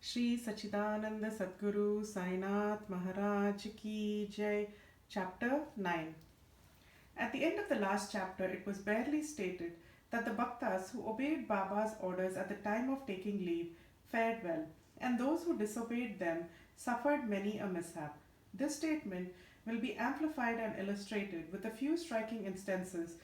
Shri Sachidananda Sadguru Sainath Maharaj Ki Jai. Chapter 9. At the end of the last chapter, it was barely stated that the Bhaktas who obeyed Baba's orders at the time of taking leave fared well, and those who disobeyed them suffered many a mishap. This statement will be amplified and illustrated with a few striking instances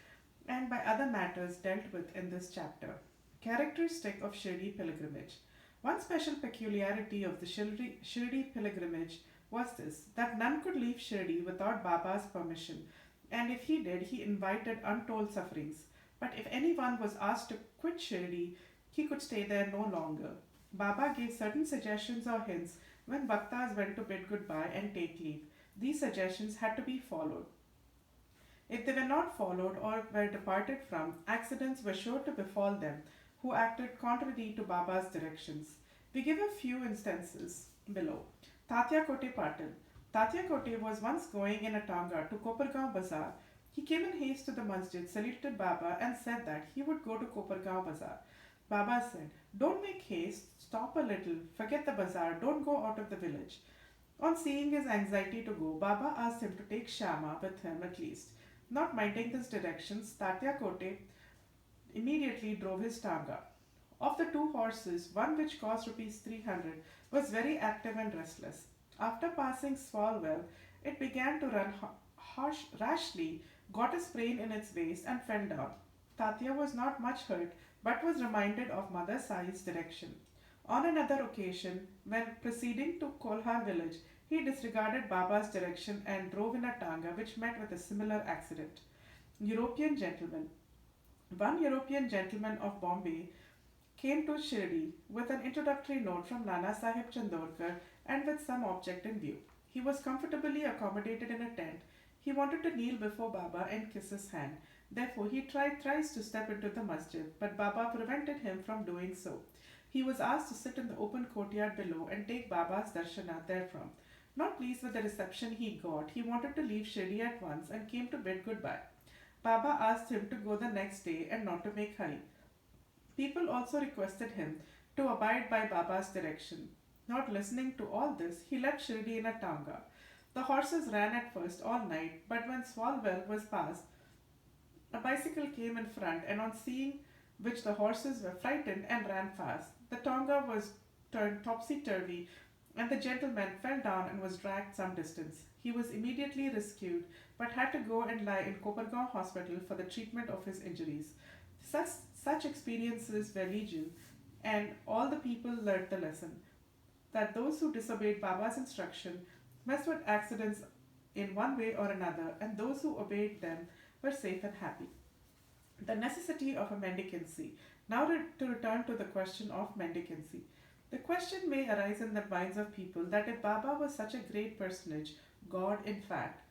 and by other matters dealt with in this chapter. Characteristic of Shirdi pilgrimage. One special peculiarity of the Shirdi pilgrimage was this, that none could leave Shirdi without Baba's permission, and if he did, he invited untold sufferings. But if anyone was asked to quit Shirdi, he could stay there no longer. Baba gave certain suggestions or hints when Bhaktas went to bid goodbye and take leave. These suggestions had to be followed. If they were not followed or were departed from, accidents were sure to befall them who acted contrary to Baba's directions. We give a few instances below. Tatya Kote Patil. Tatya Kote was once going in a tanga to Kopargaon Bazaar. He came in haste to the masjid, saluted Baba, and said that he would go to Kopargaon Bazaar. Baba said, "Don't make haste, stop a little, forget the bazaar, don't go out of the village." On seeing his anxiety to go, Baba asked him to take Shama with him at least. Not minding his directions, Tatya Kote immediately drove his tanga. Of the two horses, one which cost rupees 300 was very active and restless. After passing Swalwell, it began to run rashly, got a sprain in its waist, and fell down. Tatya was not much hurt, but was reminded of Mother Sai's direction. On another occasion, when proceeding to Kolhar village, he disregarded Baba's direction and drove in a tanga which met with a similar accident. European gentleman. One European gentleman of Bombay came to Shirdi with an introductory note from Nana Sahib Chandorkar and with some object in view. He was comfortably accommodated in a tent. He wanted to kneel before Baba and kiss his hand. Therefore, he tried thrice to step into the masjid, but Baba prevented him from doing so. He was asked to sit in the open courtyard below and take Baba's darshana therefrom. Not pleased with the reception he got, he wanted to leave Shirdi at once and came to bid goodbye. Baba asked him to go the next day and not to make hurry. People also requested him to abide by Baba's direction. Not listening to all this, he left Shirdi in a tanga. The horses ran at first all night, but when Swalwell was passed, a bicycle came in front, and on seeing which the horses were frightened and ran fast. The tonga was turned topsy turvy, and the gentleman fell down and was dragged some distance. He was immediately rescued, but had to go and lie in Kopargaon Hospital for the treatment of his injuries. Such experiences were legion, and all the people learnt the lesson that those who disobeyed Baba's instruction met with accidents in one way or another, and those who obeyed them were safe and happy. The necessity of a mendicancy. Now to return to the question of mendicancy. The question may arise in the minds of people that if Baba was such a great personage, God in fact,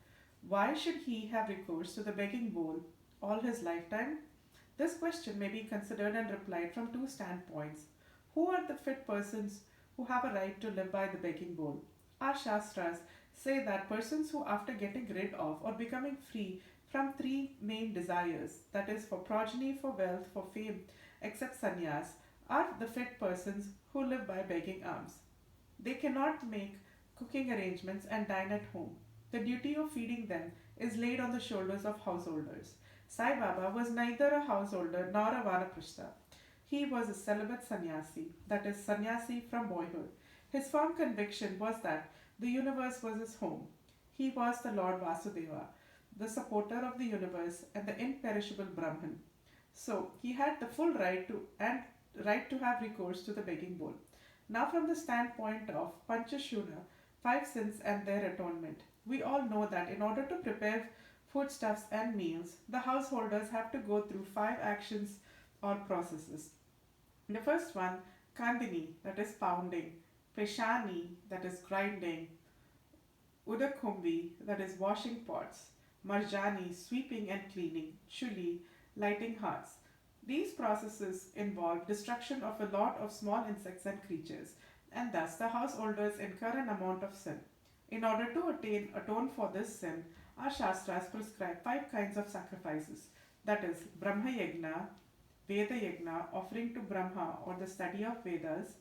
why should he have recourse to the begging bowl all his lifetime? This question may be considered and replied from two standpoints. Who are the fit persons who have a right to live by the begging bowl? Our Shastras say that persons who, after getting rid of or becoming free from three main desires, that is, for progeny, for wealth, for fame, except sannyas, are the fit persons who live by begging alms. They cannot make cooking arrangements and dine at home. The duty of feeding them is laid on the shoulders of householders. Sai Baba was neither a householder nor a vanaprastha. He was a celibate sannyasi, that is, sannyasi from boyhood. His firm conviction was that the universe was his home. He was the Lord Vasudeva, the supporter of the universe and the imperishable Brahman. So he had the full right to have recourse to the begging bowl. Now, from the standpoint of Panchashuna, five sins and their atonement, we all know that in order to prepare foodstuffs and meals, the householders have to go through five actions or processes. The first one, Kandini, that is pounding, Peshani, that is grinding, Udakumbi, that is washing pots, Marjani, sweeping and cleaning, Chuli, lighting hearths. These processes involve destruction of a lot of small insects and creatures, and thus the householders incur an amount of sin. In order to atone for this sin, our Shastras prescribe five kinds of sacrifices, that is, Brahma Yajna, Veda Yajna, offering to Brahma or the study of Vedas,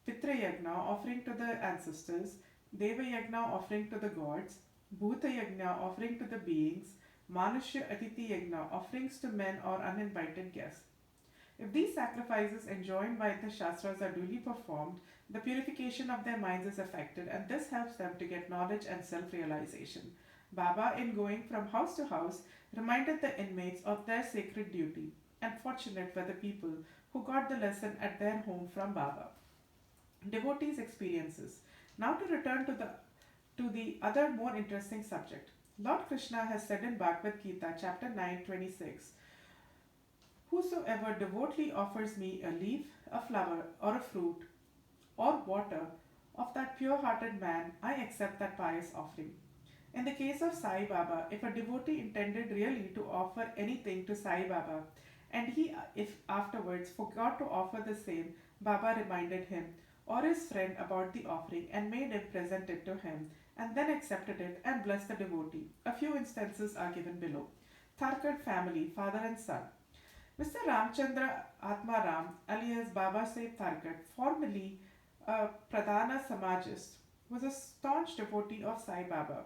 Pitra Yagna offering to the ancestors, Deva Yagna offering to the gods, Bhuta Yagna offering to the beings, Manusha Atiti Yagna offerings to men or uninvited guests. If these sacrifices enjoined by the Shastras are duly performed, the purification of their minds is effected, and this helps them to get knowledge and self realization. Baba, in going from house to house, reminded the inmates of their sacred duty, and fortunate were the people who got the lesson at their home from Baba. Devotees' experiences. Now to return to the other more interesting subject. Lord Krishna has said in Bhagavad Gita, chapter 9:26, whosoever devotedly offers me a leaf, a flower, or a fruit, or water of that pure hearted man, I accept that pious offering. In the case of Sai Baba, if a devotee intended really to offer anything to Sai Baba, and he, if afterwards forgot to offer the same, Baba reminded him or his friend about the offering and made him present it to him, and then accepted it and blessed the devotee. A few instances are given below. Tharkad family, father and son. Mr. Ramchandra Atmaram, alias Baba Sahib Tharkad, formerly a Pradhana Samajist, was a staunch devotee of Sai Baba.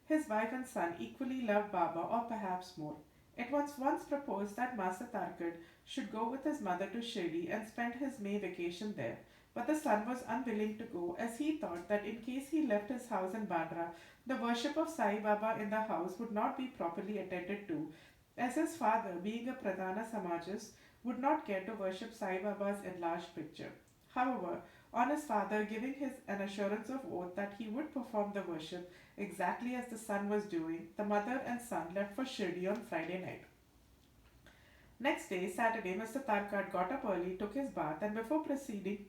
His wife and son equally loved Baba, or perhaps more. It was once proposed that Master Tharkad should go with his mother to Shirdi and spend his May vacation there, but the son was unwilling to go as he thought that in case he left his house in Bandra, the worship of Sai Baba in the house would not be properly attended to, as his father, being a Pradhana Samajist, would not care to worship Sai Baba's enlarged picture. However, on his father giving his an assurance of oath that he would perform the worship exactly as the son was doing, the mother and son left for Shirdi on Friday night. Next day, Saturday, Mr. Tarkad got up early, took his bath, and before proceeding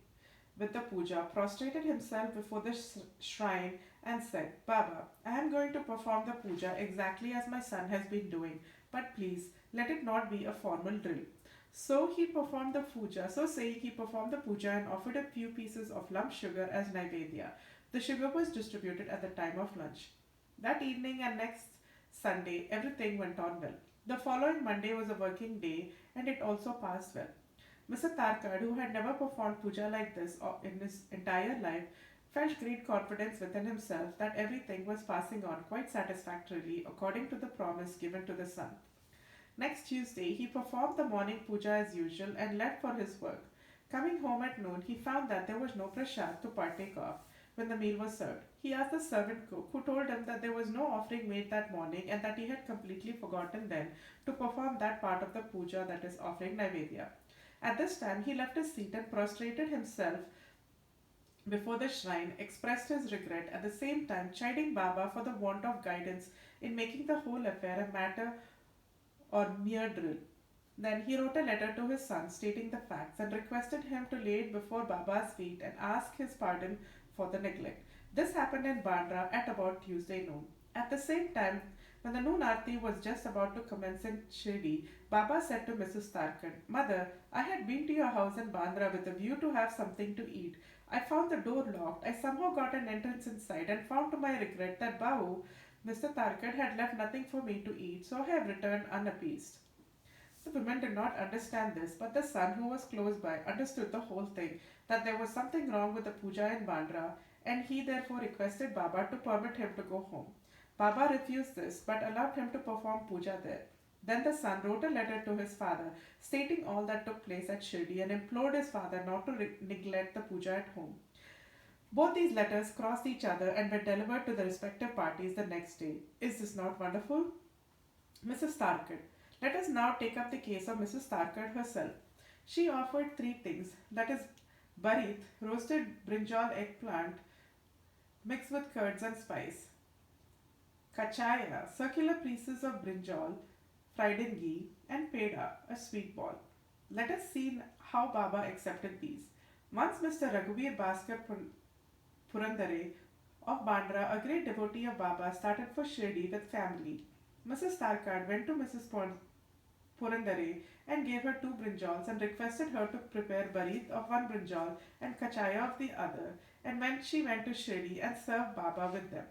with the puja, prostrated himself before the shrine and said, Baba, I am going to perform the puja exactly as my son has been doing, but please let it not be a formal drill. So saying he performed the puja and offered a few pieces of lump sugar as naivedya. The sugar was distributed at the time of lunch. That evening and next Sunday, everything went on well. The following Monday was a working day and it also passed well. Mr. Tarkad, who had never performed puja like this in his entire life, felt great confidence within himself that everything was passing on quite satisfactorily according to the promise given to the sun. Next Tuesday, he performed the morning puja as usual and left for his work. Coming home at noon, he found that there was no prasad to partake of when the meal was served. He asked the servant cook, who told him that there was no offering made that morning and that he had completely forgotten then to perform that part of the puja, that is, offering Naivedya. At this time, he left his seat and prostrated himself before the shrine, expressed his regret, at the same time chiding Baba for the want of guidance in making the whole affair a matter or mere drill. Then he wrote a letter to his son stating the facts and requested him to lay it before Baba's feet and ask his pardon for the neglect. This happened in Bandra at about Tuesday noon. At the same time, when the noon aarti was just about to commence in Shirdi, Baba said to Mrs. Tarkan, Mother, I had been to your house in Bandra with a view to have something to eat. I found the door locked. I somehow got an entrance inside and found to my regret that Babu, Mr. Tarkat, had left nothing for me to eat, so I have returned unappeased. The women did not understand this, but the son, who was close by, understood the whole thing, that there was something wrong with the puja in Bandra, and he therefore requested Baba to permit him to go home. Baba refused this, but allowed him to perform puja there. Then the son wrote a letter to his father, stating all that took place at Shirdi and implored his father not to neglect the puja at home. Both these letters crossed each other and were delivered to the respective parties the next day. Is this not wonderful? Mrs. Tarkett. Let us now take up the case of Mrs. Tarkett herself. She offered three things, that is, barit, roasted brinjal eggplant mixed with curds and spice, kachaya, circular pieces of brinjal fried in ghee, and peda, a sweet ball. Let us see how Baba accepted these. Once Mr. Raghuveer Bhaskar Purandare of Bandra, a great devotee of Baba, started for Shirdi with family. Mrs. Tarkad went to Mrs. Purandare and gave her two brinjals and requested her to prepare barit of one brinjal and kachaya of the other, and when she went to Shirdi and served Baba with them.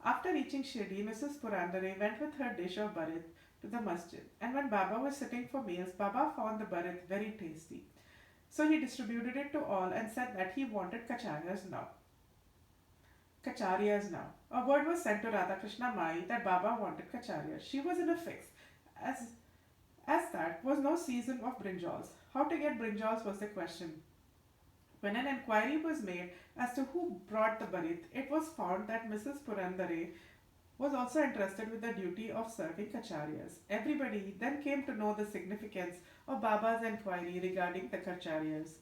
After reaching Shirdi, Mrs. Purandare went with her dish of barit to the masjid, and when Baba was sitting for meals, Baba found the barit very tasty. So he distributed it to all and said that he wanted kacharyas now. Kacharyas now. A word was sent to Radhakrishna Mai that Baba wanted kacharyas. She was in a fix, as as that was no season of brinjals. How to get brinjals was the question. When an enquiry was made as to who brought the barit, it was found that Mrs. Purandare was also entrusted with the duty of serving kacharyas. Everybody then came to know the significance of Baba's enquiry regarding the kacharyas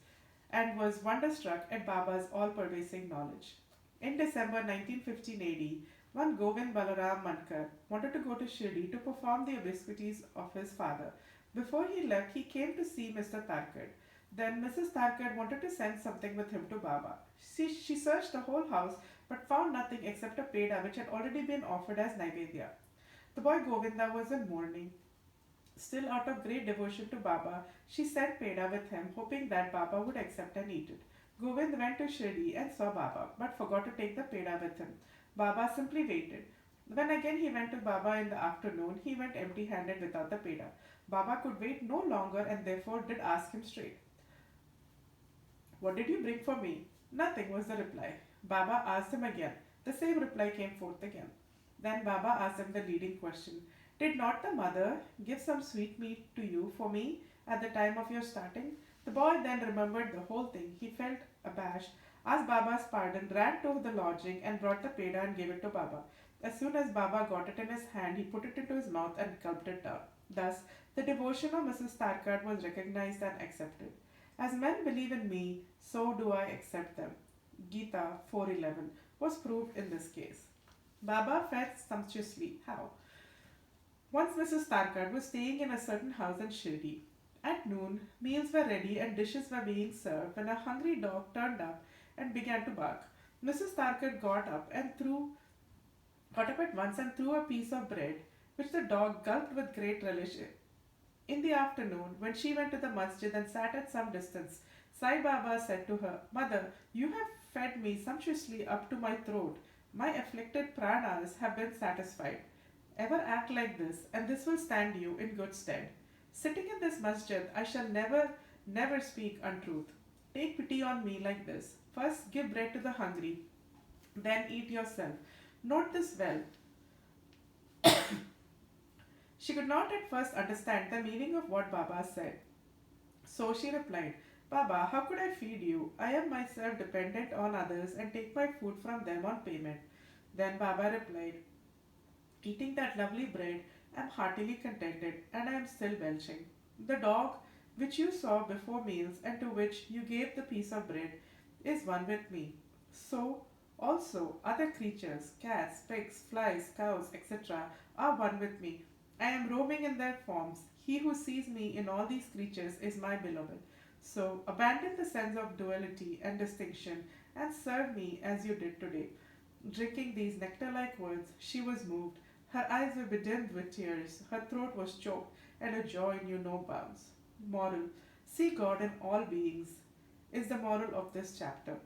and was wonderstruck at Baba's all-pervasive knowledge. In December 1915 AD, one Govind Balaram Mankar wanted to go to Shirdi to perform the obsequies of his father. Before he left, he came to see Mr. Tarkad. Then Mrs. Tarkad wanted to send something with him to Baba. She searched the whole house but found nothing except a peda which had already been offered as Naivedya. The boy Govinda was in mourning. Still out of great devotion to Baba, she sent peda with him, hoping that Baba would accept and eat it. Govind went to Shirdi and saw Baba, but forgot to take the peda with him. Baba simply waited. When again he went to Baba in the afternoon, he went empty handed without the peda. Baba could wait no longer and therefore did ask him straight, "What did you bring for me?" "Nothing," was the reply. Baba asked him again. The same reply came forth again. Then Baba asked him the leading question, "Did not the mother give some sweet meat to you for me at the time of your starting?" The boy then remembered the whole thing. He felt abashed, asked Baba's pardon, ran to the lodging and brought the peda and gave it to Baba. As soon as Baba got it in his hand, he put it into his mouth and gulped it down. Thus, the devotion of Mrs. Tarkad was recognized and accepted. As men believe in me, so do I accept them. Gita 4:11 was proved in this case. Baba fed sumptuously. How? Once Mrs. Tarkad was staying in a certain house in Shirdi. At noon, meals were ready and dishes were being served when a hungry dog turned up and began to bark. Mrs. Tarkad got up at once and threw a piece of bread, which the dog gulped with great relish. In the afternoon, when she went to the masjid and sat at some distance, Sai Baba said to her, "Mother, you have fed me sumptuously up to my throat. My afflicted pranas have been satisfied. Ever act like this, and this will stand you in good stead. Sitting in this masjid, I shall never speak untruth. Take pity on me like this. First give bread to the hungry, then eat yourself. Note this well." She could not at first understand the meaning of what Baba said. So she replied, "Baba, how could I feed you? I am myself dependent on others and take my food from them on payment." Then Baba replied, "Eating that lovely bread, I am heartily contented, and I am still belching. The dog, which you saw before meals and to which you gave the piece of bread, is one with me. So, also, other creatures, cats, pigs, flies, cows, etc., are one with me. I am roaming in their forms. He who sees me in all these creatures is my beloved. So, abandon the sense of duality and distinction and serve me as you did today." Drinking these nectar like words, she was moved. Her eyes were bedimmed with tears, her throat was choked, and her joy knew no bounds. Moral: see God in all beings is the moral of this chapter.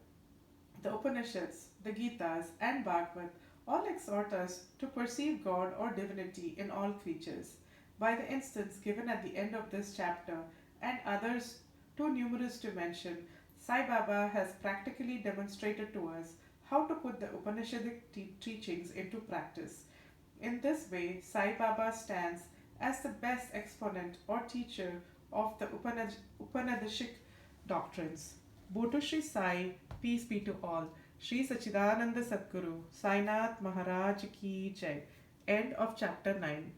The Upanishads, the Gitas, and Bhagavad all exhort us to perceive God or divinity in all creatures. By the instance given at the end of this chapter, and others too numerous to mention, Sai Baba has practically demonstrated to us how to put the Upanishadic teachings into practice. In this way, Sai Baba stands as the best exponent or teacher of the Upanishadic doctrines. Boto Shri Sai, peace be to all. Shri Sachidananda Sadguru, Sainath Maharaj Ki Jai. End of chapter 9.